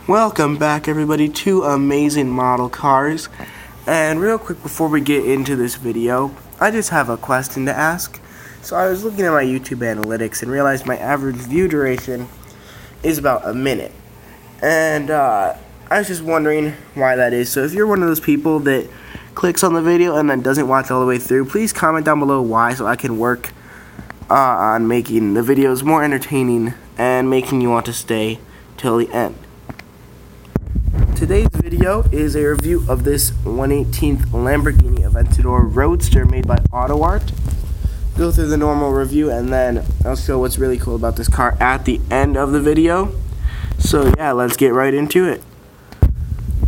Welcome back, everybody, to Amazing Model Cars. And real quick before we get into this video, I just have a question to ask. So I was looking at my YouTube analytics and realized my average view duration is about a minute. And I was just wondering why that is. So if you're one of those people that clicks on the video and then doesn't watch all the way through, please comment down below why, so I can work on making the videos more entertaining and making you want to stay till the end. Today's video is a review of this 1/18th Lamborghini Aventador Roadster made by Autoart. Go through the normal review and then I'll show what's really cool about this car at the end of the video. So yeah, let's get right into it.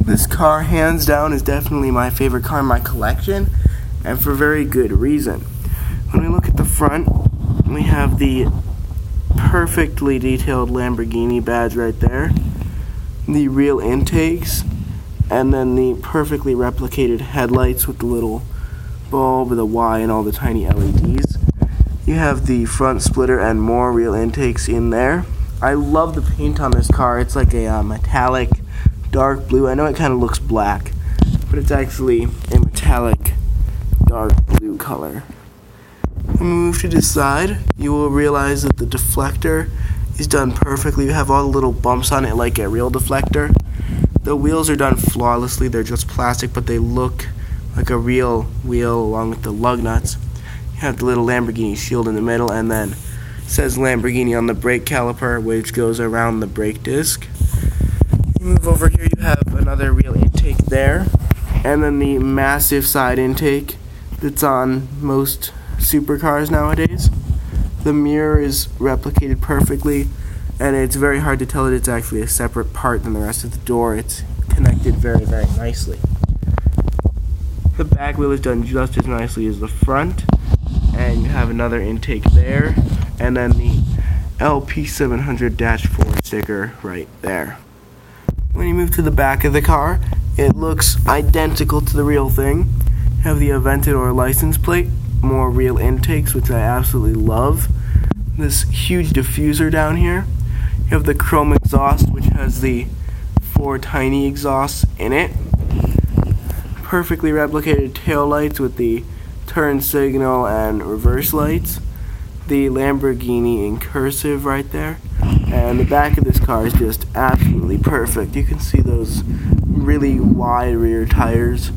This car, hands down, is definitely my favorite car in my collection, and for very good reason. When we look at the front, we have the perfectly detailed Lamborghini badge right there, the real intakes, and then the perfectly replicated headlights with the little bulb, the Y, and all the tiny LEDs. You have the front splitter and more real intakes in there. I love the paint on this car. It's like a metallic dark blue. I know it kind of looks black, but it's actually a metallic dark blue color. When we move to the side, you will realize that the deflector is done perfectly. You have all the little bumps on it like a real deflector. The wheels are done flawlessly. They're just plastic, but they look like a real wheel along with the lug nuts. You have the little Lamborghini shield in the middle, and then it says Lamborghini on the brake caliper, which goes around the brake disc. You move over here, you have another real intake there, and then the massive side intake that's on most supercars nowadays. The mirror is replicated perfectly, and it's very hard to tell that it's actually a separate part than the rest of the door. It's connected very, very nicely. The back wheel is done just as nicely as the front, and you have another intake there, and then the LP700-4 sticker right there. When you move to the back of the car, it looks identical to the real thing. You have the Aventador license plate, more real intakes, which I absolutely love. This huge diffuser down here. You have the chrome exhaust, which has the 4 tiny exhausts in it. Perfectly replicated tail lights with the turn signal and reverse lights. The Lamborghini in cursive right there. And the back of this car is just absolutely perfect. You can see those really wide rear tires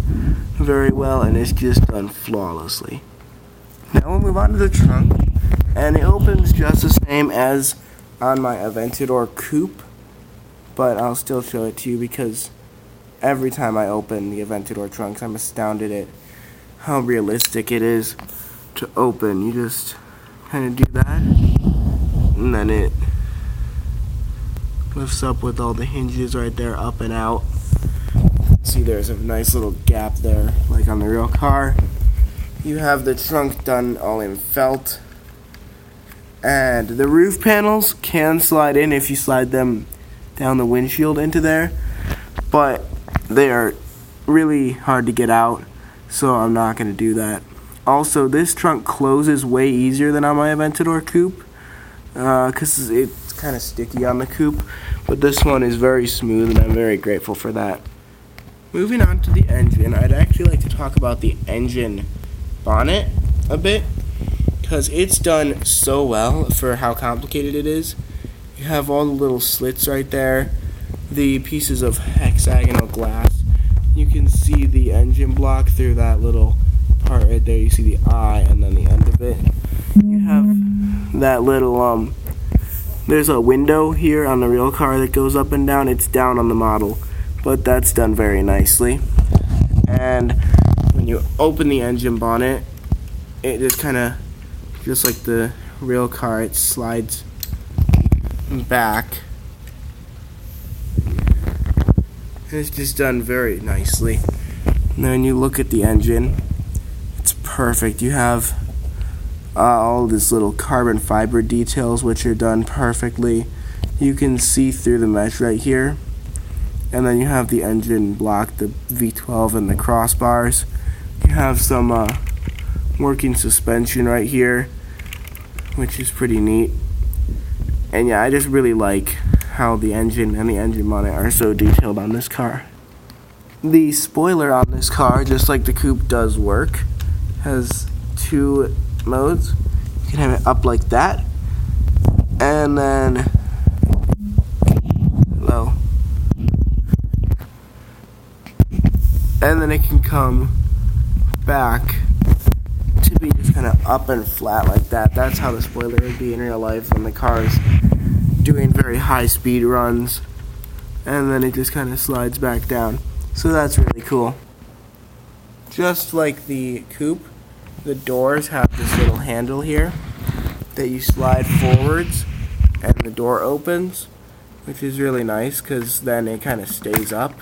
very well, and it's just done flawlessly. Now we'll move on to the trunk, and it opens just the same as on my Aventador Coupe, but I'll still show it to you because every time I open the Aventador trunks, I'm astounded at how realistic it is to open. You just kind of do that, and then it lifts up with all the hinges right there, up and out. See, there's a nice little gap there, like on the real car. You have the trunk done all in felt, and the roof panels can slide in if you slide them down the windshield into there, but they are really hard to get out, so I'm not going to do that. Also, this trunk closes way easier than on my Aventador Coupe, because it's kind of sticky on the Coupe, but this one is very smooth, and I'm very grateful for that. Moving on to the engine, I'd actually like to talk about the engine bonnet a bit, because it's done so well for how complicated it is. You have all the little slits right there, the pieces of hexagonal glass. You can see the engine block through that little part right there. You see the eye and then the end of it. You have that little there's a window here on the real car that goes up and down. It's down on the model, but that's done very nicely. And when you open the engine bonnet, it just kind of, just like the real car, it slides back. It's just done very nicely. And then you look at the engine, it's perfect. You have all this little carbon fiber details, which are done perfectly. You can see through the mesh right here. And then you have the engine block, the V12 and the crossbars. You have some working suspension right here, which is pretty neat. And yeah, I just really like how the engine and the engine monitor are so detailed on this car. The spoiler on this car, just like the coupe does work, has 2 modes. You can have it up like that, and then low. And then it can come back to be just kind of up and flat like that. That's how the spoiler would be in real life when the car is doing very high speed runs. And then it just kind of slides back down. So that's really cool. Just like the coupe, the doors have this little handle here that you slide forwards and the door opens, which is really nice because then it kind of stays up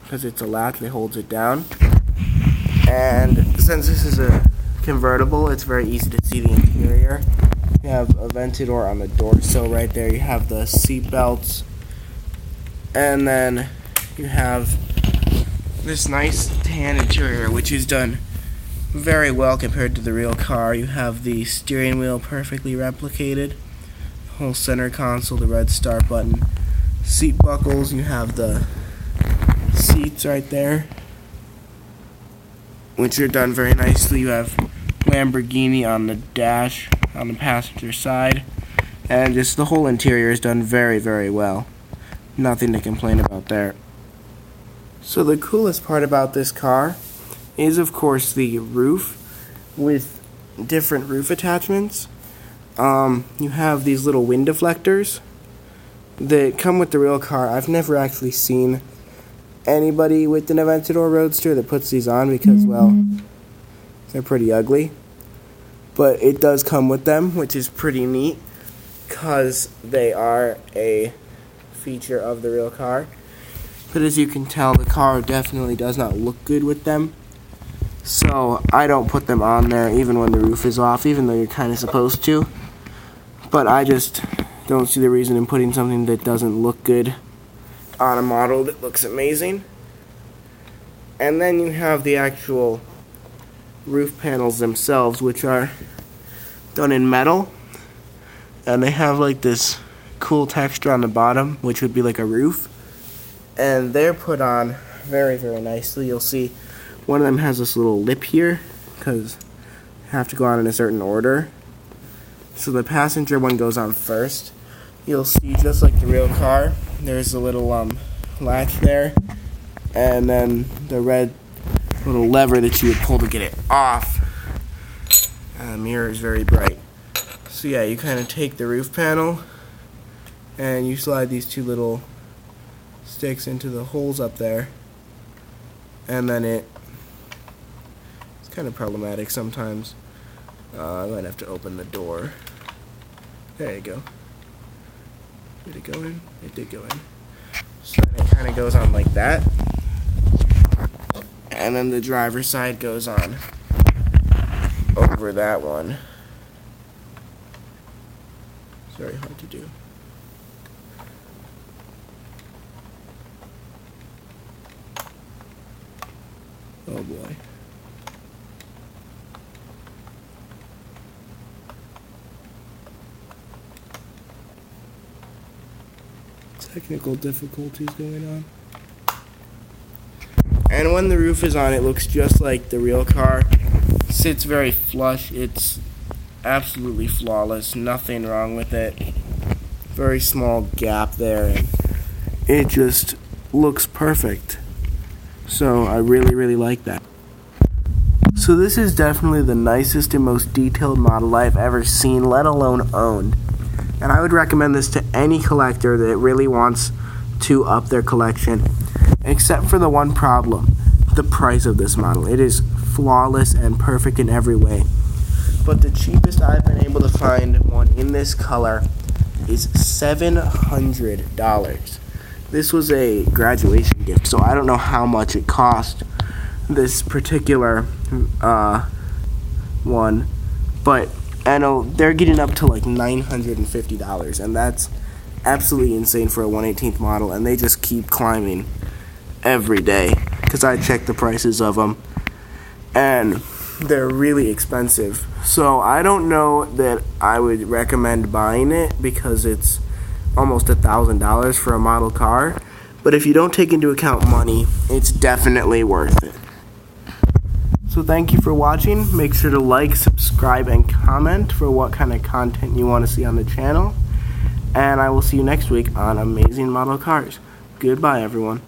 because it's a latch that holds it down. And since this is a convertible, it's very easy to see the interior. You have a Aventador on the door sill right there. You have the seat belts, and then you have this nice tan interior, which is done very well compared to the real car. You have the steering wheel perfectly replicated, whole center console, the red start button, seat buckles. You have the seats right there, which are done very nicely. You have Lamborghini on the dash on the passenger side, and just the whole interior is done very, very well. Nothing to complain about there. So the coolest part about this car is, of course, the roof with different roof attachments. You have these little wind deflectors that come with the real car. I've never actually seen anybody with an Aventador Roadster that puts these on because, well, they're pretty ugly. But it does come with them, which is pretty neat because they are a feature of the real car. But as you can tell, the car definitely does not look good with them. So I don't put them on there even when the roof is off, even though you're kind of supposed to. But I just don't see the reason in putting something that doesn't look good on a model that looks amazing. And then you have the actual roof panels themselves, which are done in metal, and they have like this cool texture on the bottom, which would be like a roof, and they're put on very, very nicely. You'll see one of them has this little lip here because you have to go on in a certain order. So the passenger one goes on first. You'll see, just like the real car, there's a little latch there, and then the red little lever that you would pull to get it off. The mirror is very bright. So yeah, you kind of take the roof panel and you slide these 2 little sticks into the holes up there, and then it's kind of problematic sometimes. I might have to open the door. There you go. Did it go in? It did go in. So then it kind of goes on like that. And then the driver's side goes on over that one. It's very hard to do. Oh boy. Technical difficulties going on. And when the roof is on, it looks just like the real car. Sits very flush. It's absolutely flawless. Nothing wrong with it. Very small gap there. And it just looks perfect. So I really, really like that. So this is definitely the nicest and most detailed model I've ever seen, let alone owned. And I would recommend this to any collector that really wants to up their collection, except for the one problem, the price of this model. It is flawless and perfect in every way. But the cheapest I've been able to find one in this color is $700. This was a graduation gift, so I don't know how much it cost, this particular one, but I know they're getting up to like $950, and that's absolutely insane for a 1/18th model, and they just keep climbing every day, because I checked the prices of them, and they're really expensive. So I don't know that I would recommend buying it, because it's almost $1,000 for a model car. But if you don't take into account money, it's definitely worth it. So thank you for watching. Make sure to like, subscribe, and comment for what kind of content you want to see on the channel. And I will see you next week on Amazing Model Cars. Goodbye, everyone.